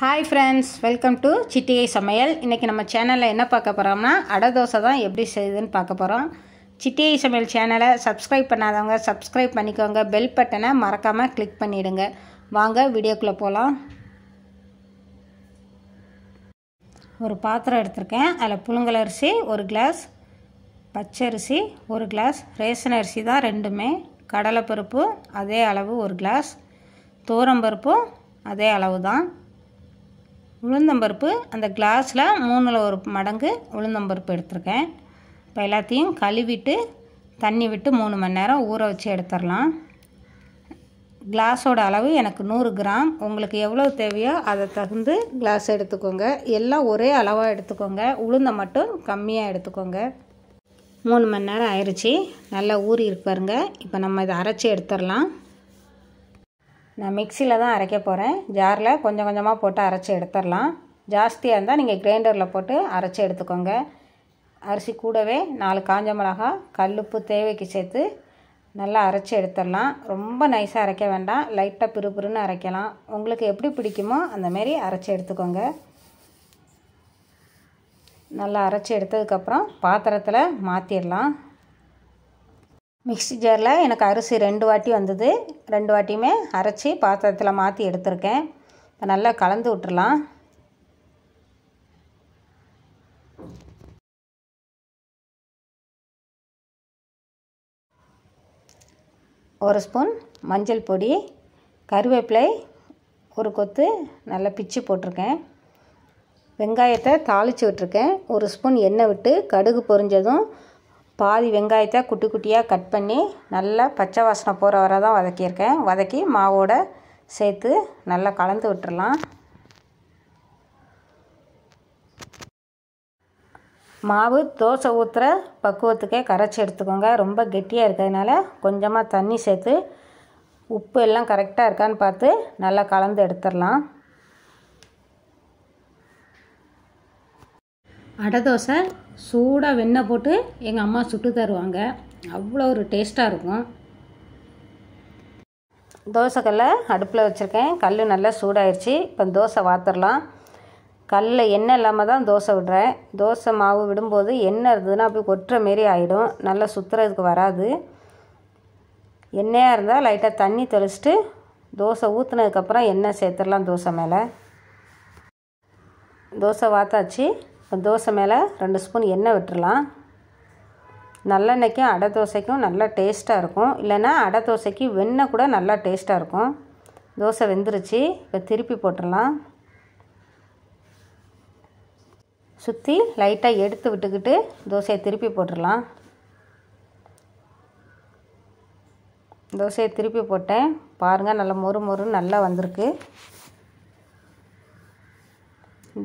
Hi friends, welcome to சிட்டிகை சமையல். இன்றைக்கி நம்ம சேனலில் என்ன பார்க்க போகிறோம்னா அடை தோசை தான் எப்படி செய்யுதுன்னு பார்க்க போகிறோம். சிட்டிகை சமையல் சேனலை சப்ஸ்கிரைப் பண்ணாதவங்க சப்ஸ்கிரைப் பண்ணிக்கோங்க. பெல் பட்டனை மறக்காமல் கிளிக் பண்ணிவிடுங்க. வாங்க வீடியோக்குள்ளே போகலாம். ஒரு பாத்திரம் எடுத்திருக்கேன். அதில் புழுங்கலரிசி 1 கிளாஸ், பச்சரிசி 1 கிளாஸ், ரேஷன் அரிசி தான் ரெண்டுமே, கடலைப்பருப்பு அதே அளவு 1 கிளாஸ், துவரம்பருப்பும் அதே அளவு தான், உளுந்தம்பருப்பு அந்த கிளாஸில் 3ல் 1 மடங்கு உளுந்தம்பருப்பு எடுத்திருக்கேன். இப்போ எல்லாத்தையும் கழுவிட்டு தண்ணி விட்டு 3 மணி நேரம் ஊற வச்சு எடுத்துடலாம். கிளாஸோட அளவு எனக்கு 100 கிராம். உங்களுக்கு எவ்வளோ தேவையோ அதை தகுந்து கிளாஸ் எடுத்துக்கோங்க. எல்லாம் ஒரே அளவாக எடுத்துக்கோங்க. உளுந்தை மட்டும் கம்மியாக எடுத்துக்கோங்க. 3 மணி நேரம் ஆயிடுச்சு. நல்லா ஊறி இருப்பாருங்க. இப்போ நம்ம இதை அரைச்சி எடுத்துடலாம். நான் மிக்சியில் தான் அரைக்க போகிறேன். ஜாரில் கொஞ்சம் கொஞ்சமாக போட்டு அரைச்சி எடுத்துடலாம். ஜாஸ்தியாக இருந்தால் நீங்கள் கிரைண்டரில் போட்டு அரைச்சி எடுத்துக்கோங்க. அரிசி கூடவே 4 காஞ்ச மிளகா, கல்லுப்பு தேவைக்கு சேர்த்து நல்லா அரைச்சி எடுத்துடலாம். ரொம்ப நைஸாக அரைக்க வேண்டாம், லைட்டாக பிறுபிறுன்னு அரைக்கலாம். உங்களுக்கு எப்படி பிடிக்குமோ அந்தமாரி அரைச்சி எடுத்துக்கோங்க. நல்லா அரைச்சி எடுத்ததுக்கப்புறம் பாத்திரத்தில் மாற்றிடலாம். மிக்ஸி ஜாரில் எனக்கு அரிசி 2 வாட்டி வந்தது. 2 வாட்டியுமே அரைச்சி பாத்திரத்தில் மாற்றி எடுத்திருக்கேன். இப்போ நல்லா கலந்து விட்டுறலாம். ஒரு ஸ்பூன் மஞ்சள் பொடி, கருவேப்பிலை 1 கொத்து நல்லா பிச்சு போட்டிருக்கேன். வெங்காயத்தை தாளித்து விட்டுருக்கேன். 1 ஸ்பூன் எண்ணெய் விட்டு கடுகு பொரிஞ்சதும் பாதி வெங்காயத்தை குட்டி குட்டியாக கட் பண்ணி நல்லா பச்சை வாசனை போகிற வரை தான் வதக்கியிருக்கேன். வதக்கி மாவோடு சேர்த்து நல்லா கலந்து விட்டுறலாம். மாவு தோசை ஊற்றுற பக்குவத்துக்கே கரைச்சி எடுத்துக்கோங்க. ரொம்ப கெட்டியாக இருக்கிறதுனால கொஞ்சமாக தண்ணி சேர்த்து உப்பு எல்லாம் கரெக்டாக இருக்கான்னு பார்த்து நல்லா கலந்து எடுத்துடலாம். அடை தோசை சூடாக வெண்ணெய் போட்டு எங்கள் அம்மா சுட்டு தருவாங்க. அவ்வளோ ஒரு டேஸ்ட்டாக இருக்கும். தோசைக்கல்லை அடுப்பில் வச்சுருக்கேன். கல் நல்லா சூடாகிடுச்சு. இப்போ தோசை வாத்துடலாம். கல்லில் எண்ணெய் இல்லாமல் தான் தோசை விடுறேன். தோசை மாவு விடும்போது எண்ணெய் இருந்ததுன்னா அப்படி கொட்டுற மாரி ஆகிடும். நல்லா சுற்றுறதுக்கு வராது. எண்ணெயாக இருந்தால் லைட்டாக தண்ணி தெளிச்சிட்டு தோசை ஊற்றுனதுக்கப்புறம் எண்ணெய் சேர்த்துடலாம் தோசை மேலே. தோசை வாத்தாச்சு. இப்போ தோசை மேலே 2 ஸ்பூன் எண்ணெய் விட்டுறலாம். நல்லெண்ணெய்க்கும் அடை தோசைக்கும் நல்லா டேஸ்ட்டாக இருக்கும். இல்லைன்னா அடை தோசைக்கு வெண்ணெய் கூட நல்லா டேஸ்ட்டாக இருக்கும். தோசை வெந்துருச்சு. இப்போ திருப்பி போட்டுடலாம். சுற்றி லைட்டாக எடுத்து விட்டுக்கிட்டு தோசையை திருப்பி போட்டுடலாம். தோசையை திருப்பி போட்டேன். பாருங்கள், நல்லா மொறு மொறுன்னு நல்லா வந்திருக்கு.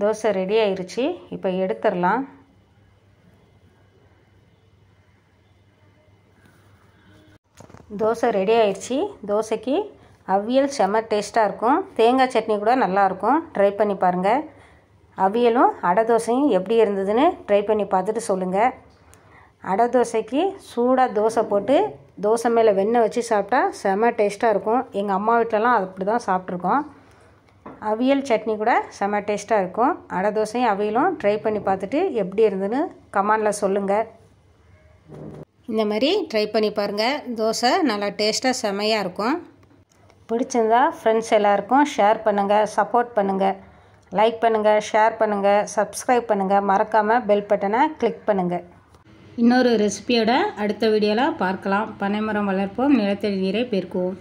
தோசை ரெடி ஆயிடுச்சு. இப்போ எடுத்துடலாம். தோசை ரெடி ஆயிடுச்சு. தோசைக்கு அவியல் செம்ம டேஸ்ட்டாக இருக்கும். தேங்காய் சட்னி கூட நல்லாயிருக்கும். ட்ரை பண்ணி பாருங்கள். அவியலும் அடை தோசையும் எப்படி இருந்ததுன்னு ட்ரை பண்ணி பார்த்துட்டு சொல்லுங்கள். அடை தோசைக்கு சூடாக தோசை போட்டு தோசை மேலே வெண்ணெய் வச்சு சாப்பிட்டா செம்ம டேஸ்ட்டாக இருக்கும். எங்கள் அம்மா வீட்டிலலாம் அப்படி தான் சாப்பிட்ருக்கோம். அவியல் சட்னி கூட செம்ம டேஸ்ட்டாக இருக்கும். அடை தோசையும் அவியலும் ட்ரை பண்ணி பார்த்துட்டு எப்படி இருந்ததுன்னு கமெண்டில் சொல்லுங்கள். இந்த மாதிரி ட்ரை பண்ணி பாருங்கள். தோசை நல்லா டேஸ்ட்டாக செம்மையாக இருக்கும். பிடிச்சிருந்தா ஃப்ரெண்ட்ஸ் எல்லாருக்கும் ஷேர் பண்ணுங்கள், சப்போர்ட் பண்ணுங்கள், லைக் பண்ணுங்கள், ஷேர் பண்ணுங்கள், சப்ஸ்கிரைப் பண்ணுங்கள். மறக்காமல் பெல் பட்டனை கிளிக் பண்ணுங்கள். இன்னொரு ரெசிபியோட அடுத்த வீடியோவில் பார்க்கலாம். பனைமரம் வளர்ப்போம், நிலத்தடி நீரை பெருக்குவோம்.